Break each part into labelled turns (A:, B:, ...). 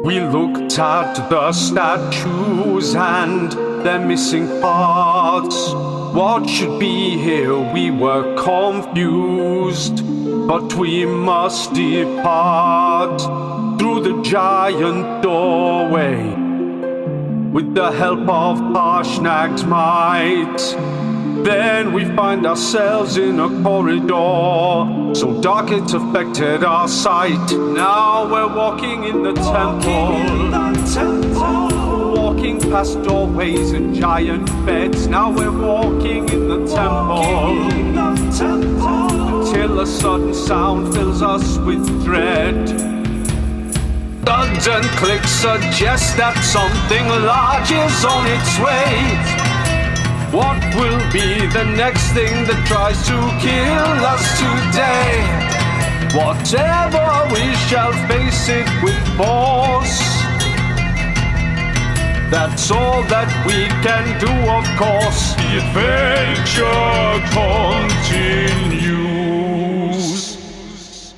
A: We looked at the statues and their missing parts. What should be here? We were confused, but we must depart through the giant doorway with the help of Harshnag's might. Then we find ourselves in a corridor so dark it affected our sight. Now we're walking in the temple, walking past doorways and giant beds. Now we're walking in the temple, until a sudden sound fills us with dread. Thuds and clicks suggest that something large is on its way. What will be the next thing that tries to kill us today? Whatever, we shall face it with force. That's all that we can do, of course. The adventure continues.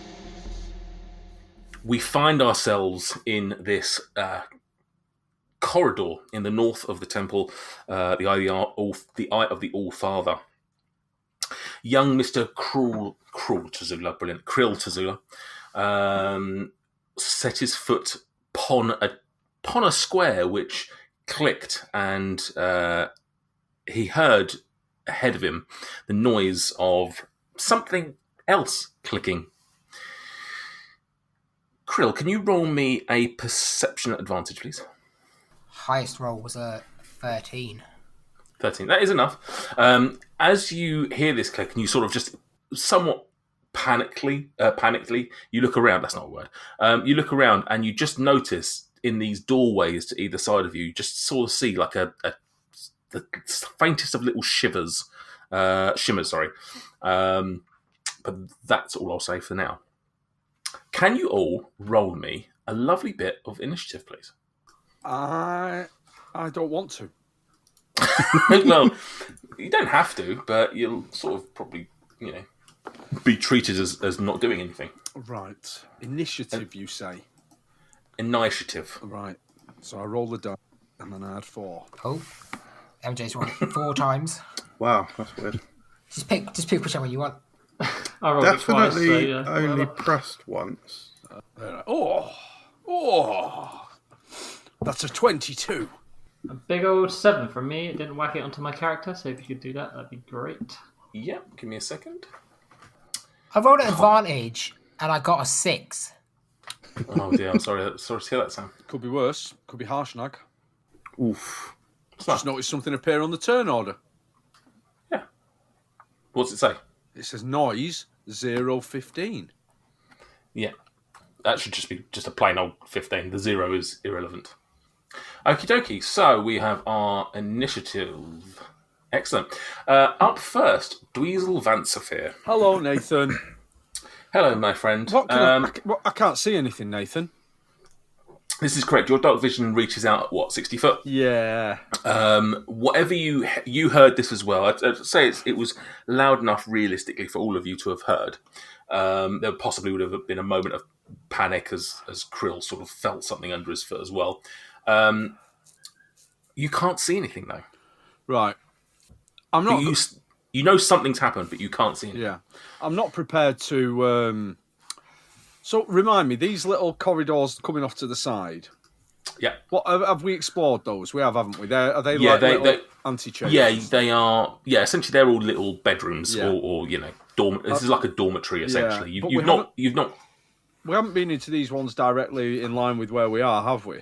B: We find ourselves in this corridor in the north of the temple, the eye of the All-Father. Young Mr. Krill Tazula, set his foot upon a square which clicked, and he heard ahead of him the noise of something else clicking. Krill, can you roll me a perception advantage, please?
C: Highest roll was a 13.
B: 13. That is enough. As you hear this click, and you sort of just somewhat panically, you look around. That's not a word. You look around, and you just notice in these doorways to either side of you, you just sort of see like the faintest of little shimmers. But that's all I'll say for now. Can you all roll me a lovely bit of initiative, please?
D: I don't want to.
B: Well, you don't have to, but you'll sort of probably, be treated as not doing anything.
D: Right. Initiative, you say?
B: Initiative.
D: Right. So I roll the die, and then I add 4.
C: Oh. MJ's rolled 4 times.
E: Wow, that's weird.
C: Just pick whichever one you want.
F: I rolled it twice, so
E: Definitely
F: yeah.
E: only pressed once.
D: That's a 22.
F: A big old 7 from me. It didn't whack it onto my character, so if you could do that, that'd be great.
B: Yeah, give me a second.
C: I rolled an advantage, and I got a 6.
B: Oh dear, I'm sorry to hear that, Sam.
D: Could be worse. Could be Harshnag.
B: Oof.
D: Just noticed something appear on the turn order.
B: Yeah. What's it say?
D: It says noise 015.
B: Yeah. That should just be just a plain old 15. The 0 is irrelevant. Okie dokie. So we have our initiative. Excellent. Up first, Dweezil Vansafir.
D: Hello, Nathan.
B: Hello, my friend.
D: I can't see anything, Nathan.
B: This is correct. Your dark vision reaches out at 60 foot?
D: Yeah.
B: Whatever you heard this as well. I'd say it was loud enough realistically for all of you to have heard. There possibly would have been a moment of panic as Krill sort of felt something under his foot as well. You can't see anything though.
D: Right. I'm not.
B: You know something's happened, but you can't see anything.
D: Yeah. I'm not prepared to. So remind me, these little corridors coming off to the side.
B: Yeah.
D: What have we explored those? We have, haven't we? Are they
B: they're
D: antechambers?
B: Yeah, they are. Yeah, essentially they're all little bedrooms, or this is like a dormitory essentially.
D: Yeah,
B: You've not.
D: We haven't been into these ones directly in line with where we are, have we?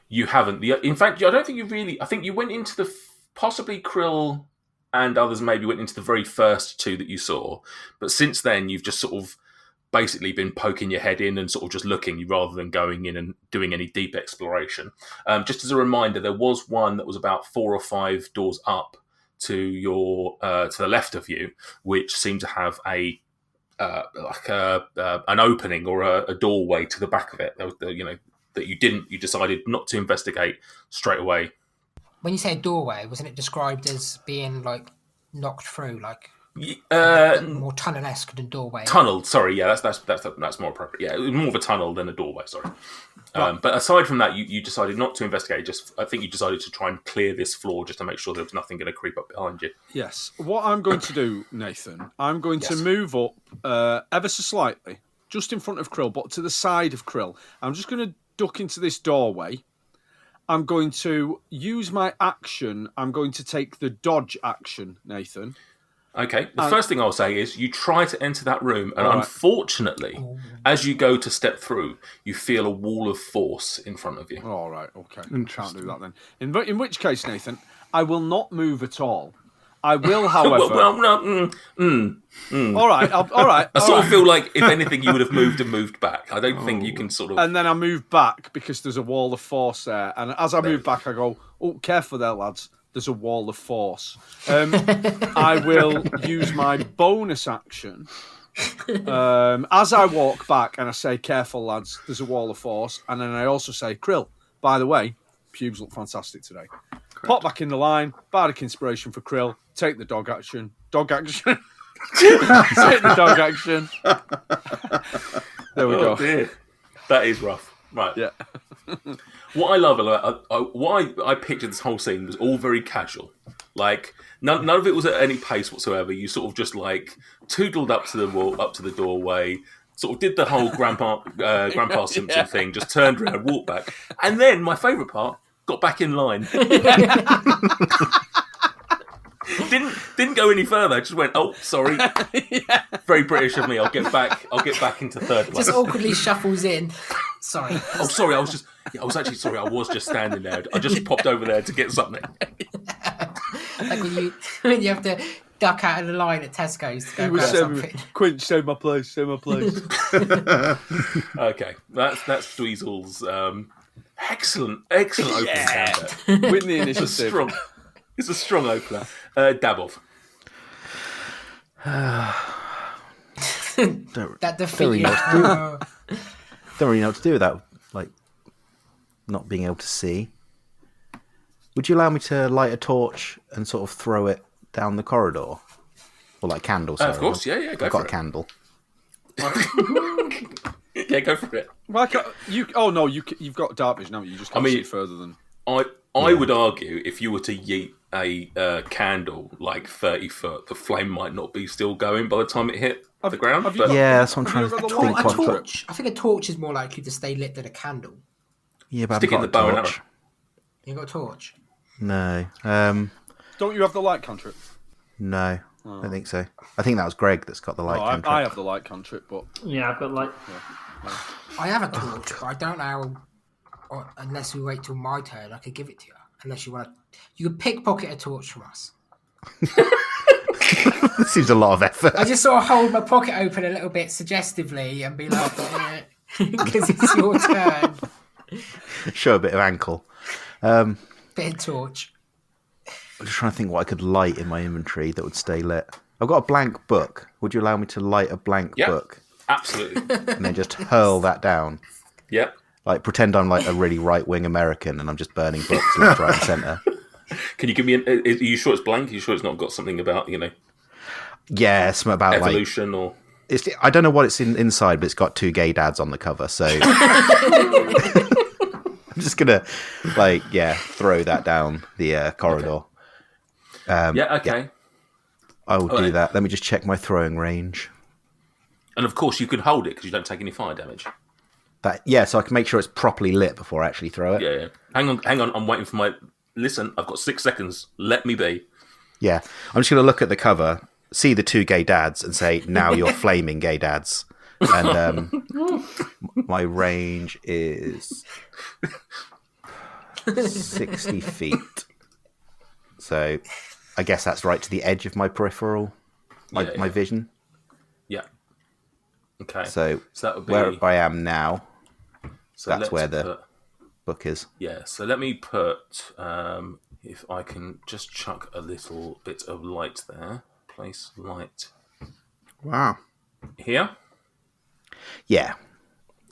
B: You haven't. In fact, I don't think you really. I think you went into the possibly Krill and others maybe went into the very first 2 that you saw, but since then you've just sort of basically been poking your head in and sort of just looking rather than going in and doing any deep exploration. Just as a reminder, there was one that was about 4 or 5 doors up to your to the left of you, which seemed to have an opening or a doorway to the back of it. That you decided not to investigate straight away.
C: When you say doorway, wasn't it described as being like knocked through? Like More tunnel-esque than doorway.
B: Tunnel. Sorry, yeah, that's more appropriate. Yeah, it was more of a tunnel than a doorway. Sorry. But aside from that, you decided not to investigate. I think you decided to try and clear this floor just to make sure there was nothing going to creep up behind you.
D: Yes. What I'm going to do, Nathan, I'm going to move up ever so slightly, just in front of Krill, but to the side of Krill. I'm just going to duck into this doorway. I'm going to use my action. I'm going to take the dodge action, Nathan.
B: Okay, the first thing I'll say is you try to enter that room, and unfortunately, as you go to step through, you feel a wall of force in front of you.
D: All right, okay. Can't do that then. In which case, Nathan, I will not move at all. I will, however... All right, all right.
B: I sort of feel like, if anything, you would have moved and moved back. I don't think you can sort of...
D: And then I move back because there's a wall of force there. And as I move back, I go, oh, careful there, lads. There's a wall of force. I will use my bonus action as I walk back and I say, careful, lads, there's a wall of force. And then I also say, Krill, by the way, pubes look fantastic today. Correct. Pop back in the line, bardic inspiration for Krill, take the dog action. Dog action. Take the dog action. There we go.
B: Dear. That is rough. Right.
D: Yeah.
B: What I love about what I pictured this whole scene was all very casual. Like none of it was at any pace whatsoever. You sort of just like tootled up to the wall, up to the doorway, sort of did the whole Grandpa Simpson thing, just turned around, walked back, and then my favourite part, got back in line. Didn't go any further. Just went, oh, sorry. Very British of me. I'll get back into third place.
C: Just awkwardly shuffles in. Sorry.
B: Oh, sorry. I was actually sorry. I was just standing there. I just popped over there to get something.
C: Like when you have to duck out of the line at Tesco's to go grab something.
D: Quint, save my place. Save my place.
B: Okay, that's Dweezil's excellent opening counter.
D: Win the initiative.
B: It's a strong opener. Dabov.
C: That defeat.
G: Don't really know what to do with that, like not being able to see. Would you allow me to light a torch and sort of throw it down the corridor, or like candle? Sorry,
B: of course, yeah.
G: I've got a candle.
B: Yeah, go for it.
D: Why can't you? Oh no, you've got dark vision, haven't you? You just can't see further than.
B: I would argue if you were to yeet a candle like 30 foot, the flame might not be still going by the time it hit the ground.
G: Yeah, that's what I'm trying to think.
C: A torch. I think a torch is more likely to stay lit than a candle.
G: Yeah, but
B: stick it in the bow and arrow.
C: You got a torch?
G: No.
D: Don't you have the light cantrip?
G: No, I don't think so. I think that was Greg that's got the light cantrip.
D: I have the light cantrip, but
F: yeah, I've got light.
D: Yeah.
C: I have a torch, but I don't know how. Unless we wait till my turn, I could give it to you. Unless you want to, you could pickpocket a torch from us.
G: This seems a lot of effort.
C: I just sort of hold my pocket open a little bit suggestively and be like, because it's your turn.
G: Show a bit of ankle.
C: Bit of torch.
G: I'm just trying to think what I could light in my inventory that would stay lit. I've got a blank book. Would you allow me to light a blank book?
B: Absolutely.
G: And then just hurl that down?
B: Yep.
G: Like, pretend I'm like a really right-wing American and I'm just burning books left, right and centre.
B: Can you give me are you sure it's blank? Are you sure it's not got something about,
G: Yeah, something about
B: evolution or...
G: I don't know what it's inside, but it's got two gay dads on the cover, so... I'm just going to, throw that down the corridor.
B: Okay. Okay.
G: I will do that. Let me just check my throwing range.
B: And of course, you can hold it because you don't take any fire damage.
G: So I can make sure it's properly lit before I actually throw it.
B: Yeah. Hang on. I'm waiting for my... Listen, I've got 6 seconds. Let me be.
G: Yeah. I'm just going to look at the cover, see the two gay dads, and say, now you're flaming gay dads. And my range is 60 feet. So I guess that's right to the edge of my peripheral, my vision.
B: Yeah. Okay.
G: So
B: that would be...
G: where I am now,
B: so
G: that's where the book is.
B: Yeah, so let me put, if I can just chuck a little bit of light there. Place light.
E: Wow.
B: Here?
G: Yeah.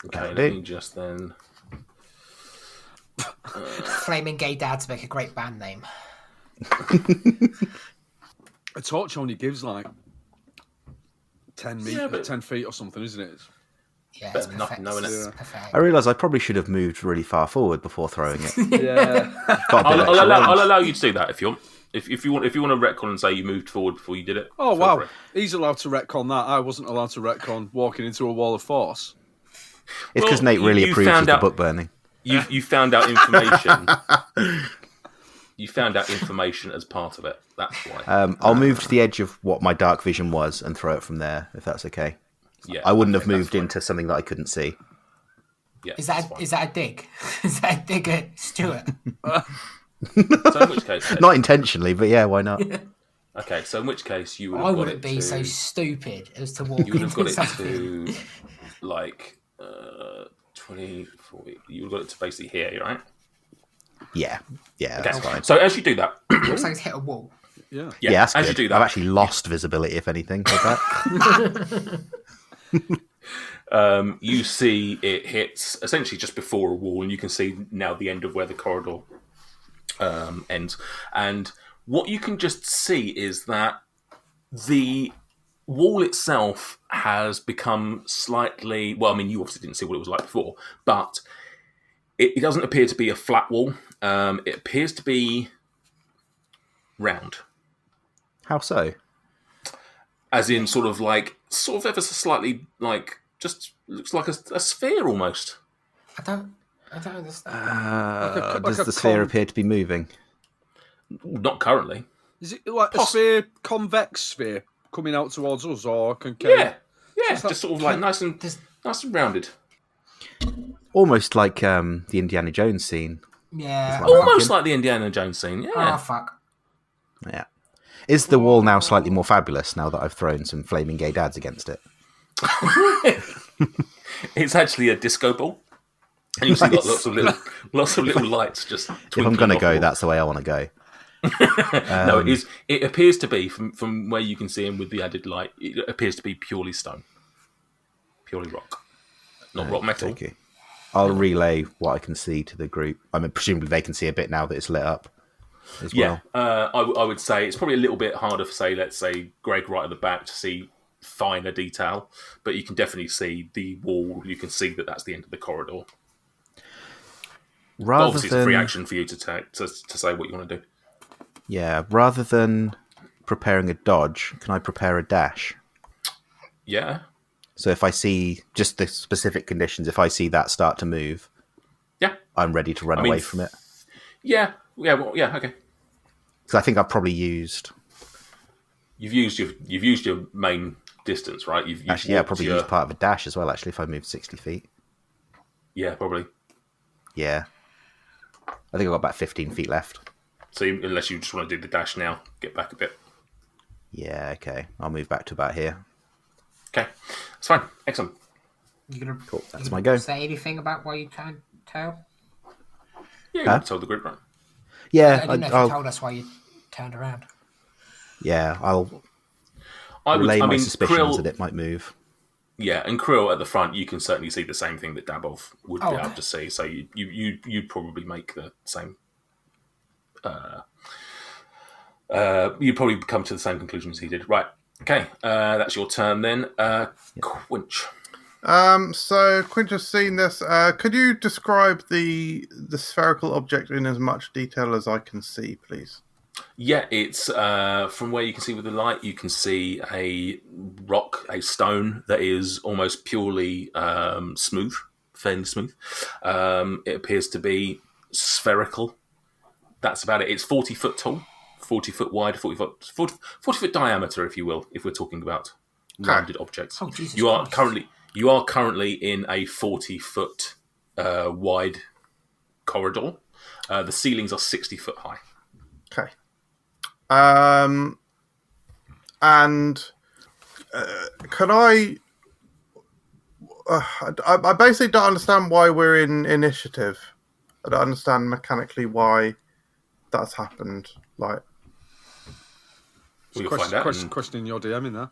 B: Okay, let me just then...
C: Flaming Gay Dads make a great band name.
D: A torch only gives, 10
B: Yeah, but-
D: 10 feet or something, isn't it?
C: Yeah,
B: Better
C: it's
B: than nothing,
C: pathetic.
B: knowing it.
C: It's pathetic.
G: I realise I probably should have moved really far forward before throwing it.
D: Yeah.
G: Got a bit of extra range.
B: I'll allow you to do that if you want. If you want to retcon and say you moved forward before you did it.
D: Oh,
B: feel
D: wow.
B: free.
D: He's allowed to retcon that. I wasn't allowed to retcon walking into a wall of force.
G: It's because
B: Well,
G: Nate really
B: you
G: approves of
B: found
G: the
B: out-
G: book burning.
B: You found out information. You found out information as part of it. That's why.
G: I'll move to the edge of what my dark vision was and throw it from there, if that's okay.
B: Yeah,
G: I wouldn't have
B: okay, that's
G: moved
B: fine.
G: into something that I couldn't see.
B: Yeah,
C: Is
B: that's
C: that
B: fine.
C: is that a dig? Is that a dig at Stuart?
B: So in which case, then-
G: Not intentionally, but yeah, why not?
B: okay. So in which case you would have
C: I
B: got
C: wouldn't
B: it
C: be
B: to,
C: so stupid as to walk
B: You would have got
C: into
B: it
C: something.
B: to like 20, 40. You would have got it to basically here, right?
G: Yeah, yeah,
B: Okay.
G: that's fine.
B: So as you do that,
C: Looks like it's hit a wall.
D: Yeah.
B: yeah,
G: That's
B: as
G: good.
B: you do that,
G: I've actually lost visibility, if anything, with that.
B: you see it hits essentially just before a wall, and you can see now the end of where the corridor ends. And what you can just see is that the wall itself has become slightly. Well, I mean, you obviously didn't see what it was like before, but it doesn't appear to be a flat wall. It appears to be round,
G: How so?
B: as in sort of ever so slightly like just looks like a sphere almost.
C: I don't understand.
G: Does
D: like
G: the
D: a
G: sphere
D: con-
G: appear to be moving?
B: Not currently.
D: Is it like a sphere, convex sphere, coming out towards us, or concave?
B: Yeah,
D: it's
B: just sort of like nice and rounded.
G: Almost like the Indiana Jones scene.
C: Yeah.
G: Well,
B: Almost like the Indiana Jones scene.
C: Oh
B: Yeah.
C: fuck.
G: Yeah. Is the wall now slightly more fabulous now that I've thrown some flaming gay dads against it?
B: It's actually a disco ball, and you see
G: Nice.
B: lots of little lights just.
G: If I'm going to go,
B: that.
G: that's the way I want to go.
B: No, it is. It appears to be from where you can see him with the added light. It appears to be purely stone, purely rock, not rock metal.
G: Thank you. I'll relay what I can see to the group. I mean, presumably they can see a bit now that it's lit up as
B: Yeah,
G: well.
B: I would say it's probably a little bit harder for, let's say, Greg right at the back to see finer detail, but you can definitely see the wall. You can see that that's the end of the corridor. But
G: Rather
B: obviously, it's a free
G: than
B: action for you to say what you want to do.
G: yeah, rather than preparing a dodge, can I prepare a dash?
B: Yeah,
G: So if I see just the specific conditions, if I see that start to move,
B: yeah,
G: I'm ready to run
B: I mean,
G: away from it.
B: yeah. Well, yeah. Okay,
G: Because I think I've probably used
B: you've used your main distance, right? You've
G: actually, yeah,
B: walked
G: probably
B: your-
G: used part of a dash as well. Actually, if I moved 60 feet,
B: Yeah, probably.
G: yeah, I think I've got about 15 feet left.
B: So unless you just want to do the dash now, get back a bit.
G: Yeah, okay, I'll move back to about here.
B: Okay, that's fine. Excellent.
C: You gonna
G: Cool, that's
C: you
G: my
C: gonna
G: go.
C: say anything about why you turned tail?
B: Yeah,
G: Huh?
B: you told the group, right?
G: Yeah,
C: I didn't know if
G: I'll
C: you told us why you turned around.
G: I'll
B: I
G: relay my
B: mean,
G: suspicions
B: Krill,
G: that it might move.
B: yeah, and Krill at the front, you can certainly see the same thing that Dabov would
C: Oh,
B: be able
C: okay.
B: to see. So you'd probably make the same. You'd probably come to the same conclusion as he did. Right. Okay. That's your turn then. Quinch.
E: So Quint has seen this. Could you describe the spherical object in as much detail as I can see, please?
B: Yeah, it's from where you can see with the light, you can see a rock, a stone that is almost purely smooth, fairly smooth. It appears to be spherical. That's about it. It's 40 foot tall, 40 foot wide, 40 foot diameter, if you will, if we're talking about rounded objects.
C: Oh, Jesus
B: You are
C: Christ.
B: currently in a 40 foot wide corridor. The ceilings are 60 foot high.
E: Okay. And can I basically don't understand why we're in initiative. I don't understand mechanically why that's happened. Like,
B: We'll find out. and
D: Questioning your DM in there.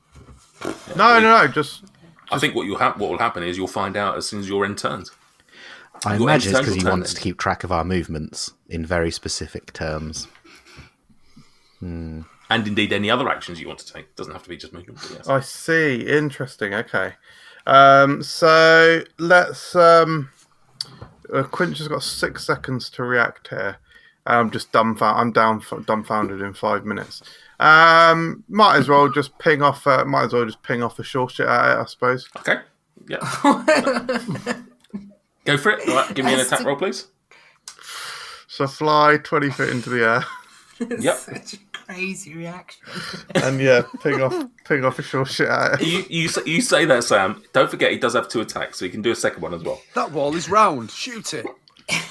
E: no, just
B: I think what will happen is you'll find out as soon as your end turns.
G: I
B: Your
G: imagine it's
B: end
G: because he
B: turn
G: wants
B: then.
G: to keep track of our movements in very specific terms.
B: and indeed any other actions you want to take. It doesn't have to be just movement. But yes.
E: I see. Interesting. Okay. So let's. Quinch has got 6 seconds to react here. I'm just dumbfounded in 5 minutes. Might as well just ping off. A short shit at it, I suppose.
B: Okay. Yeah. Go for it. All right, give me an attack roll, please.
E: So fly 20 feet into the air.
B: Yep.
C: Such a crazy reaction.
E: And yeah, ping off a short shit at it.
B: You say that, Sam. Don't forget he does have 2 attacks, so you can do a second one as well.
D: That wall is round. Shoot it.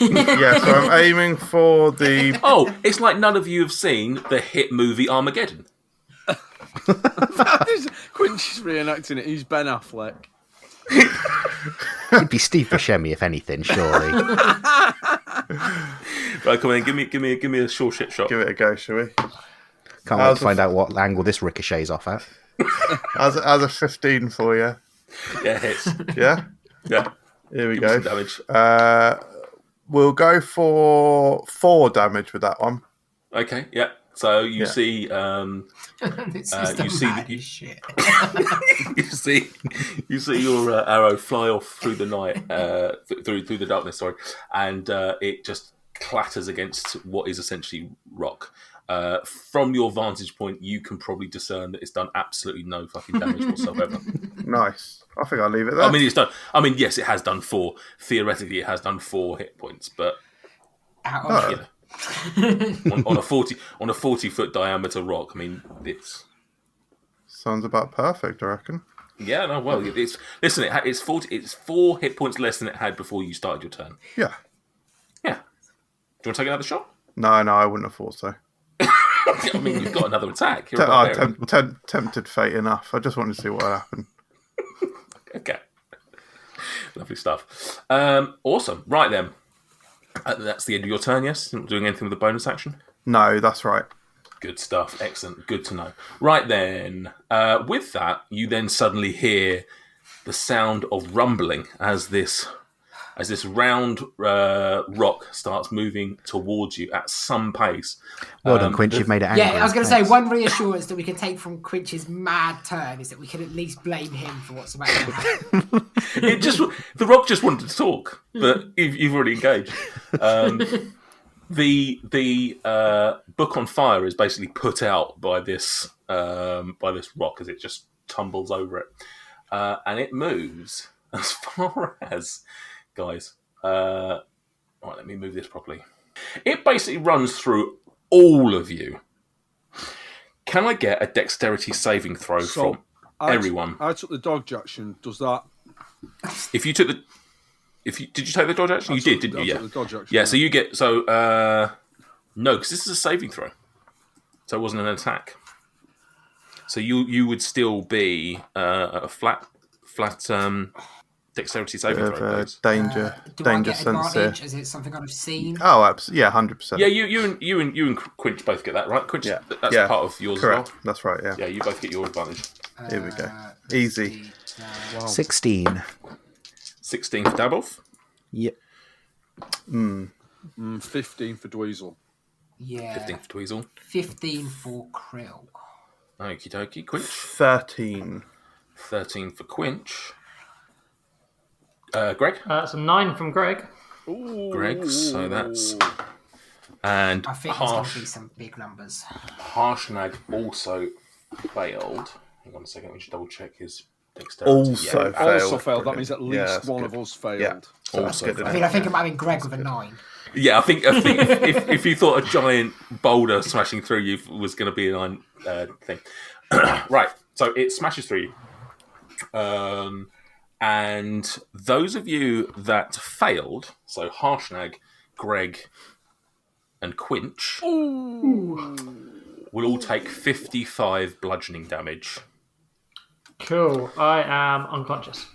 E: Yeah, so I'm aiming for the.
B: Oh, it's like none of you have seen the hit movie Armageddon.
D: Quinch is reenacting it. He's Ben Affleck.
G: It'd be Steve Buscemi, if anything, surely.
B: Right, come on, give me a sure shit shot.
E: Give it a go, shall we?
G: Can't wait to find out what angle this ricochets off at.
E: As a 15 for you.
B: Yeah, hits.
E: Yeah?
B: Yeah.
E: Here we
B: Give me
E: go.
B: some damage.
E: We'll go for 4 damage with that one.
B: Okay, yeah. So you see,
C: It's just
B: you see
C: mad
B: that
C: as shit.
B: you see your arrow fly off through the night, through the darkness. Sorry, and it just clatters against what is essentially rock. From your vantage point, you can probably discern that it's done absolutely no fucking damage whatsoever.
E: Nice. I think I'll leave it there.
B: I mean, it's done. I mean, yes, it has done 4. Theoretically, it has done 4 hit points, but
C: Out of
B: you know, on a 40-foot diameter rock. I mean, it's
E: Sounds about perfect, I reckon.
B: yeah. No, well, it's listen. It's 4 hit points less than it had before you started your turn.
E: Yeah.
B: Yeah. Do you want to take another shot?
E: No, I wouldn't have thought so.
B: I mean, you've got another attack. You're a barbarian.
E: Tempted fate enough. I just wanted to see what happened.
B: Okay. Lovely stuff. Awesome. Right then. That's the end of your turn, yes? You're not doing anything with the bonus action?
E: No, that's right.
B: Good stuff. Excellent. Good to know. Right then. With that, you then suddenly hear the sound of rumbling as this round rock starts moving towards you at some pace.
G: Well done, Quinch. You've made it angry.
C: Yeah, I was going to say, one reassurance that we can take from Quinch's mad turn is that we can at least blame him for what's about to happen.
B: The rock just wanted to talk, but you've already engaged. The book on fire is basically put out by this rock as it just tumbles over it, and it moves as far as guys. Right, let me move this properly. It basically runs through all of you. Can I get a dexterity saving throw from everyone?
D: I took the dodge action. Does that?
B: Did you take the dodge action? You did, didn't you?
D: I
B: Yeah.
D: took the dodge action,
B: Yeah. So you get no, because this is a saving throw, so it wasn't an attack. So you would still be a flat dexterity saving
E: Bit
B: throw.
E: of
B: Please.
E: danger
C: Do I
E: danger
C: get
E: sense here.
C: advantage? Is it something I've seen?
E: Oh, absolutely. Yeah, 100%.
B: Yeah, you and Quinch both get that, right? Quinch,
E: Yeah.
B: that's
E: Yeah.
B: part of yours
E: Correct.
B: as well.
E: That's right, yeah.
B: Yeah, you both get your advantage.
E: Here we go.
C: Let's
E: Easy.
C: see,
G: 16.
B: 16 for Daboff.
G: Yep.
D: 15 for Dweezil.
C: yeah,
B: 15 for Tweezle.
C: 15 for Krill.
B: Okie dokie. Quinch.
E: 13.
B: 13 for Quinch. Greg.
F: That's a 9 from Greg.
B: Greg. So that's and
C: I think there's going to
B: Harsh.
C: be some big numbers.
B: Harshnag also failed. Hang on a second. We should double check his dexterity.
E: Also
B: Yeah,
E: failed.
D: Also failed. That means at
E: Yeah,
D: least
E: that's
D: one
E: good.
D: of us failed.
E: Yeah. So that's
B: Also
E: good,
B: failed.
C: I
E: isn't
C: mean,
E: it?
C: I think it might have been Greg with a 9.
B: Yeah, I think if you thought a giant boulder smashing through you was going to be a 9 thing. Right, so it smashes through you. And those of you that failed, so Harshnag, Greg, and Quinch, will all take 55 bludgeoning damage.
F: Cool. I am unconscious.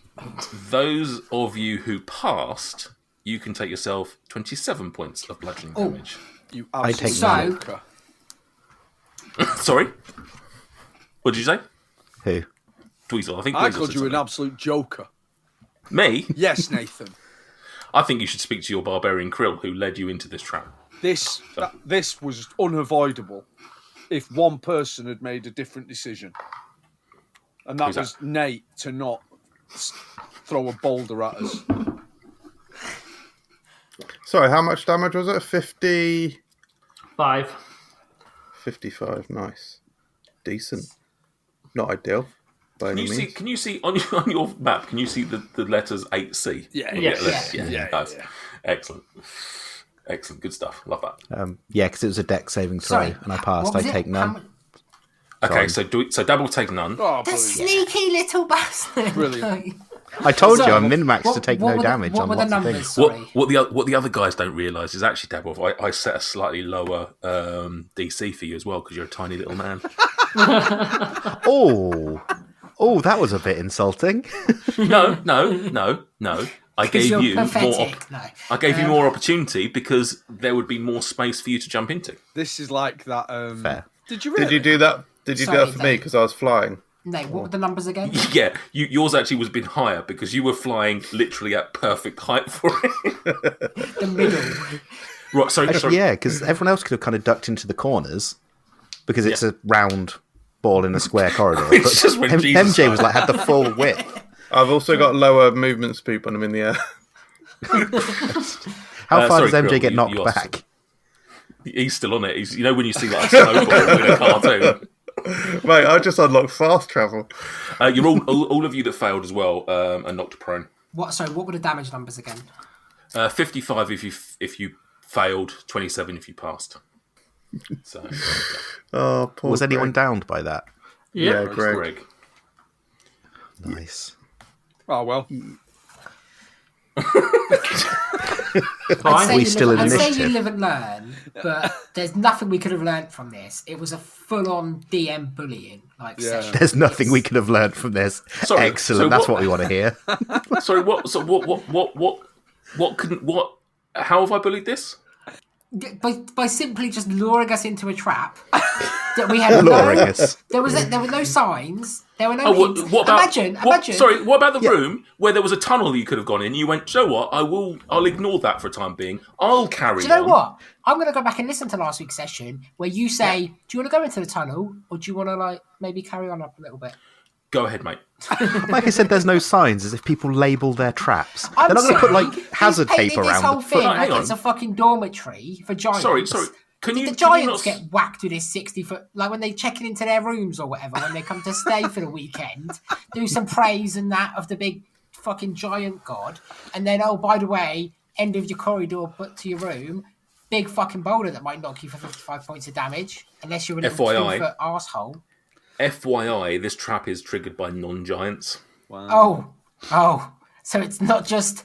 B: Those of you who passed, you can take yourself 27 points of bludgeoning damage.
D: You
G: I take
D: absolute
C: So-
D: joker.
B: Sorry? What did you say?
G: Who?
B: Dweezil. I think
D: I
B: Dweezil
D: called
B: said
D: you an
B: something.
D: absolute joker.
B: Me?
D: Yes, Nathan.
B: I think you should speak to your barbarian Krill, who led you into this trap.
D: This was unavoidable. if one person had made a different decision. And that
B: Who's that?
D: was Nate to not throw a boulder at us.
E: Sorry, how much damage was it? 50...
F: 5.
E: 55, nice. Decent. Not ideal, by any means.
B: Can you see on your map, can you see the letters 8C?
D: Yeah,
F: Yeah.
B: Nice. Excellent. Excellent. Good stuff. Love that.
G: Yeah, because it was a deck saving throw,
C: Sorry,
G: and I passed.
C: what
G: I
C: was
G: take
C: it?
G: none.
B: Okay, so Dab will take none.
D: Oh,
C: The
D: brilliant.
C: sneaky little bastard.
D: Brilliant.
G: I told you
C: So,
G: I'm min-maxed to take no
C: were
G: damage
C: what
G: on
C: were the
G: lots of
C: numbers?
G: things.
C: Sorry.
B: What the other guys don't realise is actually, Dabov, I set a slightly lower DC for you as well because you're a tiny little man.
G: Oh, that was a bit insulting.
B: No. I gave
C: You're
B: you more.
C: pathetic. No.
B: I gave you more opportunity because there would be more space for you to jump into.
D: This is like that.
G: Fair.
D: Did you really?
E: Did you do that? Did you do
C: Sorry,
E: that for me
C: Dave.
E: because I was flying?
C: Nate, what were the numbers again?
B: Yeah, yours actually was a bit higher because you were flying literally at perfect height for it.
C: The middle.
B: Right, sorry.
G: Yeah, because everyone else could have kind of ducked into the corners because it's a round ball in a square corridor. But
B: It's just when Jesus
G: MJ was like had the full width.
E: I've also got lower movement speed when I'm in the air.
G: How far
B: sorry,
G: does MJ
B: Krill,
G: get knocked
B: you asked-
G: back?
B: He's still on it. He's, when you see like a snowball in a cartoon.
E: Mate, I just unlocked fast travel.
B: You're all of you that failed as well are knocked prone.
C: What were the damage numbers again?
B: 55 if you failed, 27 if you passed. So
E: Oh, poor
G: Was anyone
E: Greg.
G: downed by that?
E: Yeah,
B: it's
E: Greg.
B: Greg.
G: Nice.
D: Oh well.
F: Fine.
G: We still in
C: I'd say
G: initiative.
C: you live and learn, but there's nothing we could have learnt from this. It was a full-on DM bullying session.
G: There's nothing we could have learned from this.
B: Sorry,
G: Excellent.
B: so
G: That's
B: what-
G: what we want to hear.
B: Sorry, what? So what? How have I bullied this?
C: By simply just luring us into a trap that we had
G: Luring
C: no.
G: us.
C: There were no signs. There were no.
B: Oh,
C: hints.
B: what about?
C: Imagine.
B: Sorry, what about the room where there was a tunnel you could have gone in? You went, "You know what? I'll ignore that for a time being. I'll carry."
C: Do you know
B: on."
C: what? I'm going to go back and listen to last week's session where you say, "Do you want to go into the tunnel, or do you want to maybe carry on up a little bit?"
B: Go ahead, mate.
G: Like I said, there's no signs as if people label their traps.
C: I'm
G: They're not going to put
C: saying
G: like hazard
C: he's
G: tape
C: painted
G: around
C: this whole
G: the
C: thing
G: foot.
B: Hang
C: like
B: on.
C: it's a fucking dormitory for giants.
B: Sorry. Can you
C: The
B: can you
C: giants
B: not-
C: get whacked with this 60-foot, like when they check it into their rooms or whatever, when they come to stay for the weekend, do some praise and that of the big fucking giant god, and then, oh, by the way, end of your corridor, but to your room, big fucking boulder that might knock you for 55 points of damage, unless you're a little
B: FYI.
C: 2-foot arsehole.
B: FYI, this trap is triggered by non-giants.
C: Oh, so it's not just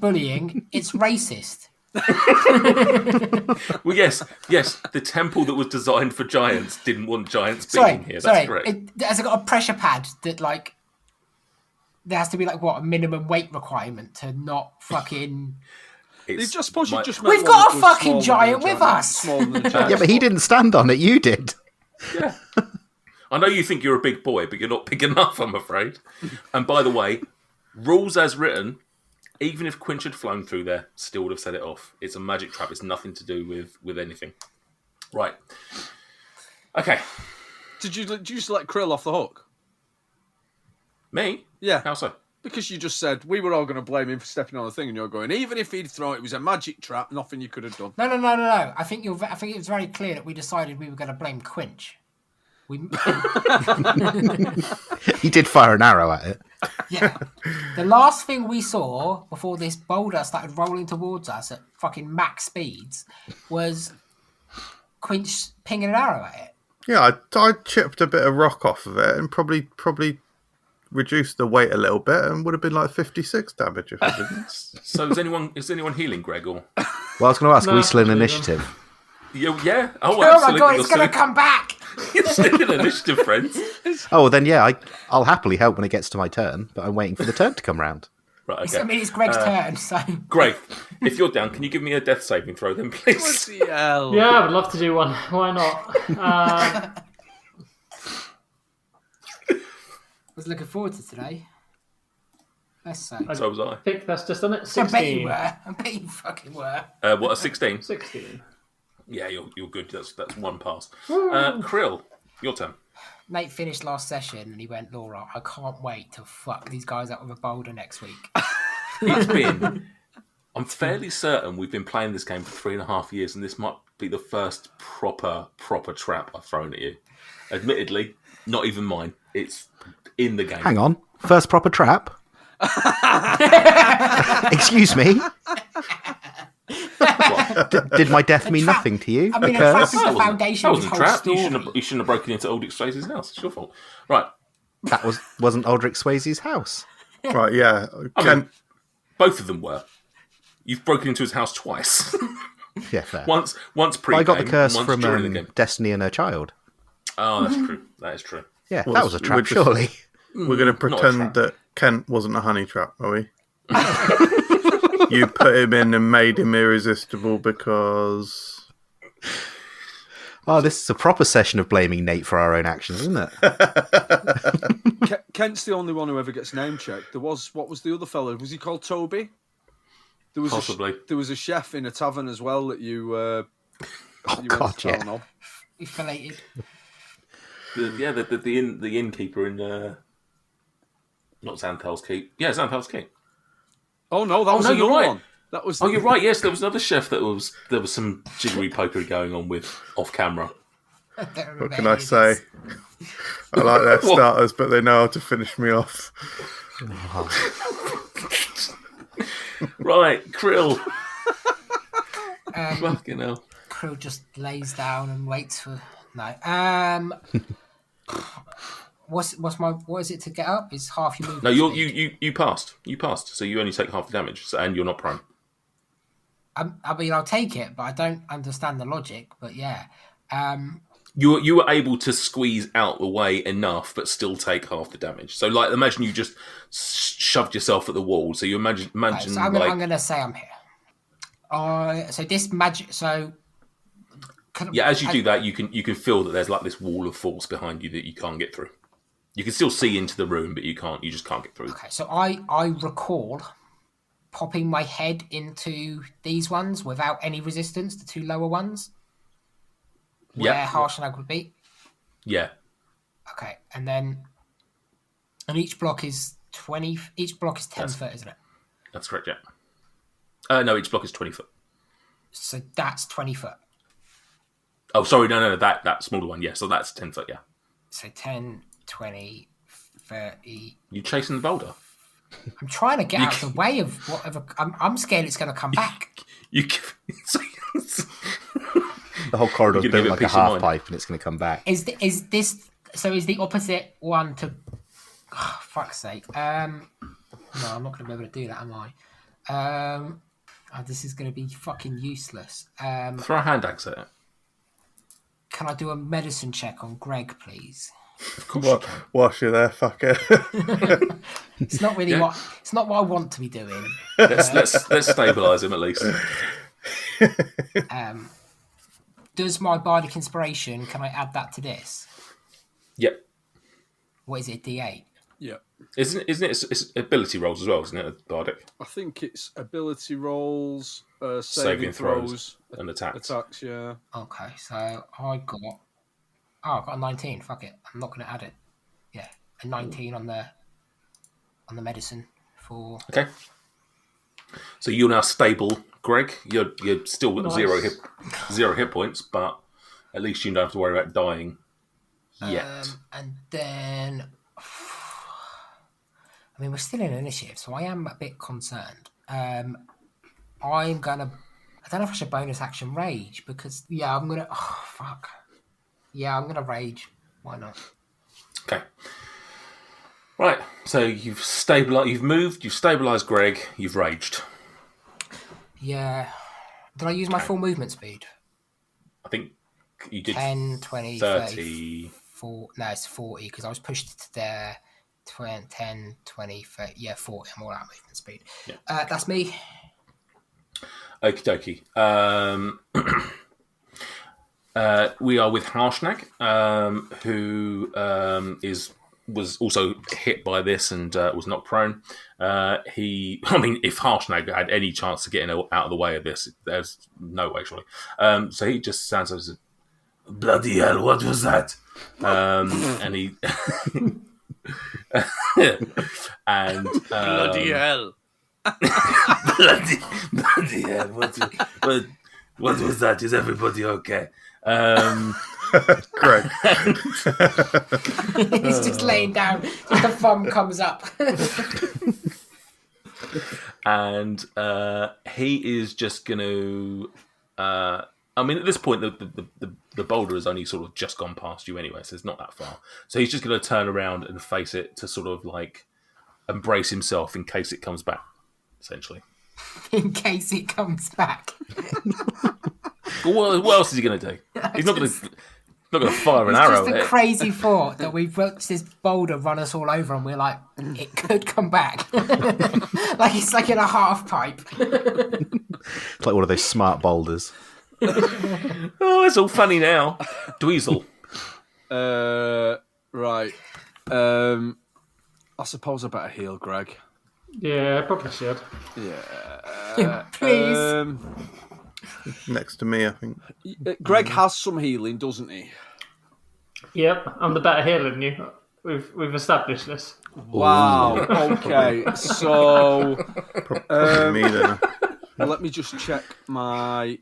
C: bullying, it's racist.
B: Well, yes. The temple that was designed for giants didn't want giants being here. That's correct.
C: Has it got a pressure pad that there has to be a minimum weight requirement to not fucking.
B: It's
D: Just suppose you
B: my-
D: just.
C: We've
D: meant
C: got
D: one
C: a
D: that was
C: fucking
D: smaller than
C: giant
D: a
C: with us.
D: Smaller than a giant.
G: Yeah, but he didn't stand on it. You did.
B: Yeah. I know you think you're a big boy, but you're not big enough, I'm afraid. And by the way, rules as written, even if Quinch had flown through there, still would have set it off. It's a magic trap. It's nothing to do with anything. Right. Okay.
D: Did you just let Krill off the hook?
B: Me?
D: Yeah.
B: How so?
D: Because you just said we were all going to blame him for stepping on the thing, and you're going, even if he'd thrown it, it was a magic trap, nothing you could have done.
C: No. I think it was very clear that we decided we were going to blame Quinch.
G: He did fire an arrow at it.
C: Yeah. The last thing we saw before this boulder started rolling towards us at fucking max speeds was Quinch pinging an arrow at it.
E: Yeah, I chipped a bit of rock off of it and probably reduced the weight a little bit and would have been like 56 damage if I didn't.
B: So is anyone healing, Greg? Or
G: Well, I was going to ask, are we still in
F: No,
G: initiative?
B: yeah? Oh,
C: Oh my
B: absolutely.
C: god, it's going to come back!
B: You're still in initiative, friends.
G: Oh, well, then yeah, I'll happily help when it gets to my turn, but I'm waiting for the turn to come round.
B: Right.
C: I
B: Okay.
C: mean, it's Greg's turn, so.
B: Greg, if you're down, can you give me a death saving throw then, please?
D: Bloody hell.
F: Yeah, I would love to do one. Why not?
C: I was looking forward to today. Let's say.
B: So was I.
F: I think that's just done it.
C: I bet you
F: 16.
C: were. I bet you fucking were.
B: What, a 16?
F: 16.
B: Yeah, you're good. That's one pass. Krill, your turn.
C: Nate finished last session and he went, Laura, I can't wait to fuck these guys up with a boulder next week.
B: It's been. I'm fairly certain we've been playing this game for 3.5 years, and this might be the first proper trap I've thrown at you. Admittedly, not even mine. It's in the game.
G: Hang on. First proper trap? Excuse me? Did my death mean
C: trap-
G: nothing to you?
C: I mean,
G: Because-
C: a trap is the foundation
B: That
C: of this
B: wasn't a
C: whole
B: trap.
C: story.
B: You shouldn't have broken into Aldrich Swayze's house. It's your fault. Right.
G: That wasn't Aldrich Swayze's house.
E: Right, yeah.
B: I mean, both of them were. You've broken into his house twice.
G: Yeah, fair.
B: once pre-game,
G: Well, I got the curse
B: once
G: from
B: during the game.
G: Destiny and her child.
B: Oh, that's true. That is true.
G: Yeah,
E: Well,
G: that was a
E: we're
G: trap,
E: just-
G: surely.
E: We're going to
B: Not a
E: pretend
B: trap.
E: that Kent wasn't a honey trap, are we? You put him in and made him irresistible because...
G: Oh, this is a proper session of blaming Nate for our own actions, isn't it?
D: Kent's the only one who ever gets name checked. What was the other fellow? Was he called Toby? There was
B: Possibly.
D: there was a chef in a tavern as well that you.
G: Oh,
D: you
G: God,
D: went to
G: yeah.
D: town on.
C: He filleted.
B: The innkeeper in not Xanthel's Keep. Yeah, Xanthel's Keep.
D: Oh no, that was
B: no, you're
D: another
B: right.
D: one. That was.
B: Oh, you're right. Yes, there was another chef there was some jiggery pokery going on with off camera.
E: What can I say? I like their starters, but they know how to finish me off.
B: Right, Krill. Fucking hell.
C: Krill just lays down and waits for no. What is it to get up? Is half your movement?
B: No,
C: speed.
B: you passed. You passed, so you only take half the damage, and you're not prone.
C: I mean, I'll take it, but I don't understand the logic. But yeah,
B: You were able to squeeze out the way enough, but still take half the damage. So, like, imagine you just shoved yourself at the wall. So you imagine
C: so I'm
B: like
C: gonna say I'm here. So this magic. So
B: yeah, as you do that, you can feel that there's like this wall of force behind you that you can't get through. You can still see into the room, but you just can't get through.
C: Okay, so I recall popping my head into these ones without any resistance, the two lower ones, where
B: Yeah.
C: Harshnag would be.
B: Yeah,
C: Okay, and each block is 20. Each block is 10 foot, isn't it?
B: that's correct. Yeah. No, each block is 20 foot.
C: So that's 20 foot.
B: Oh, sorry, no, that smaller one. Yeah, so that's 10 foot. Yeah.
C: So 10, 20, 30.
B: You chasing the boulder?
C: I'm trying to get out of the way of whatever. I'm scared it's going to come back.
B: You.
G: The whole corridor's
B: You can
G: built
B: give it
G: like a
B: peace of
G: half
B: mind.
G: pipe and it's going to come back.
C: Is this so? Is the opposite one to? Oh, fuck's sake. No, I'm not going to be able to do that, am I? This is going to be fucking useless.
B: Throw a hand axe at it.
C: Can I do a medicine check on Greg, please?
E: Whilst you're there, fucker.
C: It's not really
B: Yeah.
C: it's not what I want to be doing.
B: Let's stabilise him at least.
C: Does my bardic inspiration? Can I add that to this?
B: Yep.
C: What is it? D8.
D: Yeah,
B: Isn't it? It's ability rolls as well, isn't it? Bardic
D: I think it's ability rolls, saving
B: saving
D: throws,
B: throws and attacks.
D: attacks. Yeah.
C: Okay, so I got a 19. Fuck it, I'm not going to add it. Yeah, a 19 on the medicine for.
B: Okay. So you're now stable, Greg. You're still at
F: Nice.
B: zero hit points, but at least you don't have to worry about dying yet.
C: And then, I mean, we're still in initiative, so I am a bit concerned. I'm gonna. I don't know if I should bonus action rage because I'm gonna. Oh fuck. Yeah, I'm gonna rage. Why not?
B: Okay. Right. So you've stabilized. You've moved. You've stabilized Greg. You've raged.
C: Yeah. Did I use my full movement speed?
B: I think you did
C: 10, 20,
B: 30.
C: 4. No, it's 40 because I was pushed to there. 20, 10, 20, 30. Yeah, 40. I'm all out of movement speed.
B: Yeah.
C: That's me.
B: Okie dokie. We are with Harshnag, who is was also hit by this and was knocked prone. If Harshnag had any chance of getting out of the way of this, there's no way, surely. So he just stands up and says, "Bloody hell, what was that?" And he... and...
D: Bloody hell.
B: bloody hell, what was that? Is everybody okay?
E: Greg.
C: He's just laying down. Just the thumb comes up.
B: And he is just going to... at this point, the boulder has only sort of just gone past you anyway, so it's not that far. So he's just going to turn around and face it to sort of like embrace himself in case it comes back, essentially.
C: In case it comes back.
B: Well, what else is he going to do? He's not going to fire an arrow
C: It's
B: at
C: just a
B: it.
C: crazy thought that we've watched this boulder run us all over and we're like, it could come back. Like it's like in a half pipe.
G: It's like one of those smart boulders.
B: Oh, it's all funny now. Dweezil.
D: Right. I suppose I better heal Greg.
F: Yeah, I probably should.
D: Yeah.
C: Please.
E: Next to me, I think.
D: Greg has some healing, doesn't he?
F: Yep, I'm the better healer than you. We've established this.
D: Wow. Okay. So
E: Probably me then.
D: let me just check my.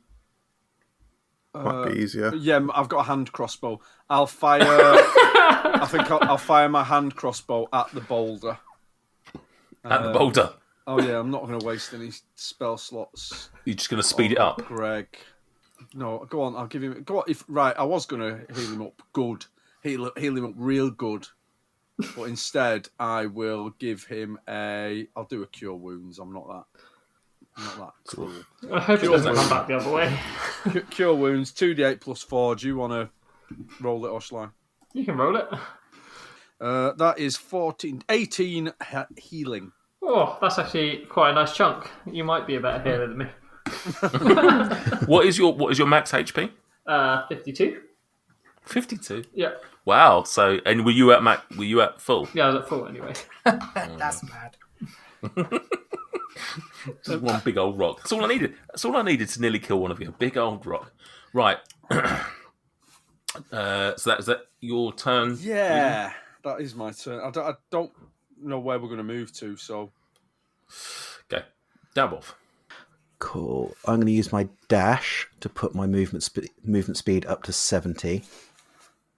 E: Might be easier.
D: Yeah, I've got a hand crossbow. I'll fire. I think I'll fire my hand crossbow at the boulder.
B: At the boulder.
D: Oh yeah, I'm not going to waste any spell slots.
B: You're just going to speed it up.
D: Greg. No, go on. I'll give him. Go on. Right, I was going to heal him up good. Heal him up real good. But instead, I will give him a. I'll do a cure wounds. I'm not that cruel.
F: I hope it doesn't come back the other way.
D: Cure wounds 2d8 plus 4. Do you want to roll it or shall I?
F: You can roll it.
D: That is 18 healing.
F: Oh, that's actually quite a nice chunk. You might be a better healer than me.
B: What is your max HP?
F: 52.
B: 52.
F: Yeah.
B: Wow. So, and were you at full?
F: Yeah, I was at full anyway.
C: That's mad.
B: Just one big old rock. That's all I needed. That's all I needed to nearly kill one of you. A big old rock. Right. So is that your turn?
D: Yeah, that is my turn. I don't know where we're going to move to, so...
B: Okay. Dab off.
G: Cool. I'm going to use my dash to put my movement speed up to 70.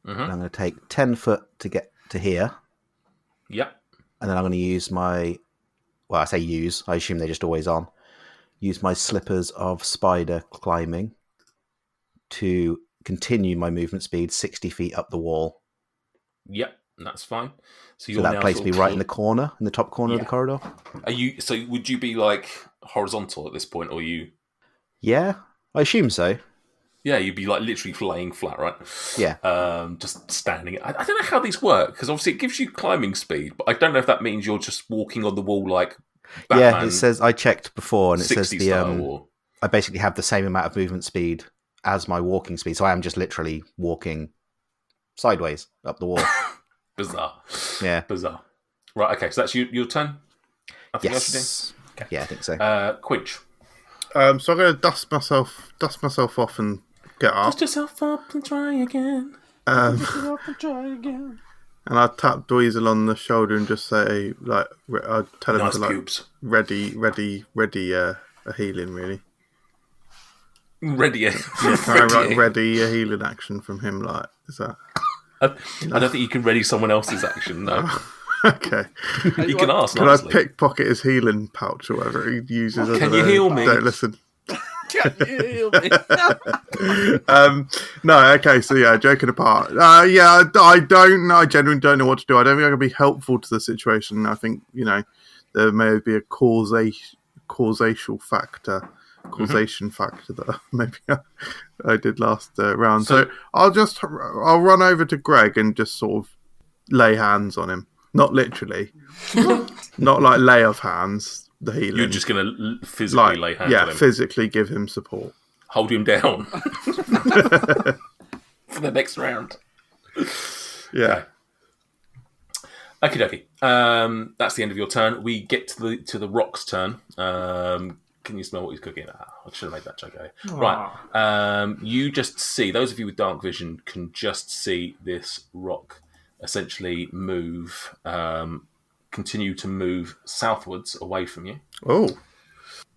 G: And I'm going to take 10 foot to get to here.
B: Yep.
G: And then I'm going to use my... Well, I say use. I assume they're just always on. Use my slippers of spider climbing to continue my movement speed 60 feet up the wall.
B: Yep. That's fine. So
G: that places me right in the corner, in the top corner of the corridor.
B: Are you? So would you be like horizontal at this point, or you?
G: Yeah, I assume so.
B: Yeah, you'd be like literally laying flat, right?
G: Yeah.
B: Just standing. I don't know how these work because obviously it gives you climbing speed, but I don't know if that means you're just walking on the wall like Batman.
G: Yeah, it says I checked before, and it says
B: style,
G: I basically have the same amount of movement speed as my walking speed, so I am just literally walking sideways up the wall.
B: Bizarre.
G: Yeah.
B: Bizarre. Right. Okay. So that's your turn.
G: Yes. Okay. Yeah, I think so.
B: Quinch.
E: So I'm going to dust myself off and get up.
B: Dust yourself up and try again.
E: And I tap Dweezil on the shoulder and just say, like, I tell him
B: Nice
E: to like
B: pubes.
E: ready a healing. Really,
B: Ready.
E: can I write ready a healing action from him? Like, is that?
B: I don't think you can ready someone else's action. No.
E: Okay.
B: You can ask.
E: Can
B: Nicely.
E: I pickpocket his healing pouch or whatever he uses? I
B: Can
E: don't
B: you
E: know.
B: heal me?
E: Don't listen.
D: Can you heal me?
E: No, okay, so yeah, joking apart. Yeah, I don't know. I genuinely don't know what to do. I don't think I can be helpful to the situation. I think, there may be a causation factor that maybe I did last round. So I'll run over to Greg and just sort of lay hands on him. Not literally. Not like lay of hands. The healing.
B: You're just going to physically lay hands on him.
E: Physically give him support.
B: Hold him down for the next round.
E: Yeah.
B: Okie dokie. That's the end of your turn. We get to the rock's turn. Can you smell what he's cooking? I should have made that joke. Right. You just see, those of you with dark vision can just see this rock essentially move, continue to move southwards away from you.
E: Oh.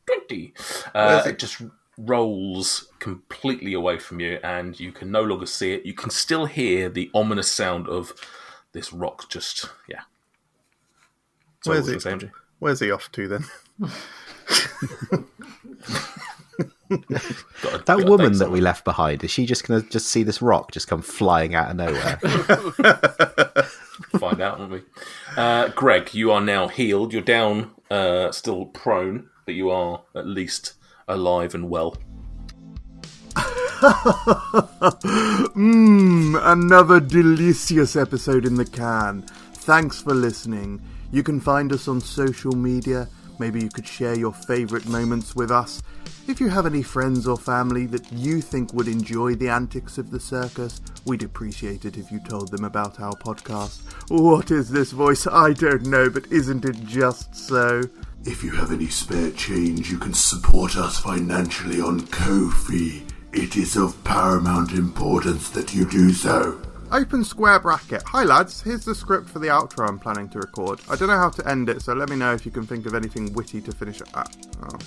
B: 20. It just rolls completely away from you, and you can no longer see it. You can still hear the ominous sound of this rock just, yeah. So
E: Where's he off to then?
G: That woman that we left behind, is she just going to just see this rock just come flying out of nowhere?
B: Find out, won't we? Greg, you are now healed. You're down, still prone, but you are at least alive and well.
E: Another delicious episode in the can. Thanks for listening. You can find us on social media. Maybe you could share your favourite moments with us. If you have any friends or family that you think would enjoy the antics of the circus, we'd appreciate it if you told them about our podcast. What is this voice? I don't know, but isn't it just so?
H: If you have any spare change, you can support us financially on Ko-fi. It is of paramount importance that you do so.
E: Open square bracket. Hi lads, here's the script for the outro I'm planning to record. I don't know how to end it, so let me know if you can think of anything witty to finish it at. Oh.